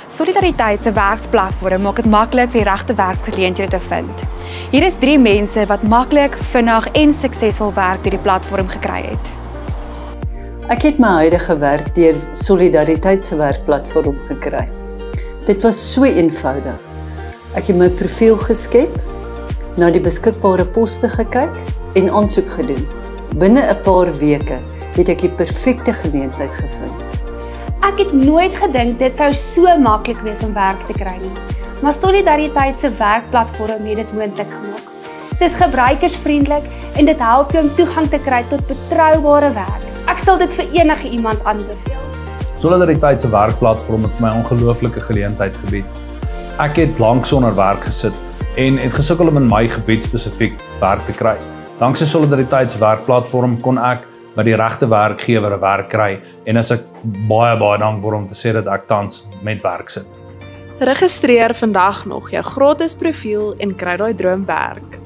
Solidariteit se werksplatform maak dit maklik vir die regte werksgeleenthede te vind. Hier is 3 mense wat maklik, vinnig en suksesvol werk deur die platform gekry het. Ek het my huidige werk deur Solidariteit se werkplatform gekry. Dit was so eenvoudig. Ek het my profiel geskep, na die beskikbare poste gekyk en aansoek gedoen. Binne 'n paar weke het ek die perfekte geleentheid gevind. Ek het nooit gedink dit sou so maklik wees om werk te kry nie. Maar Solidariteit se werkplatform het dit moontlik gemaak. Dit is gebruikersvriendelik en dit help jou om toegang te kry tot betroubare werk. Ek sal dit vir enige iemand aanbeveel. Solidariteit se werkplatform het vir my 'n ongelooflike geleentheid gebied. Ek het lank sonder werk gesit en het gesukkel om in my gebied spesifiek werk te kry. Danksy Solidariteit se werkplatform kon ek by die regte werkgewer 'n werk kry en as ek baie dankbaar om te sê dat ek tans met werk sit. Registreer vandag nog jou gratis profiel en kry daai droomwerk.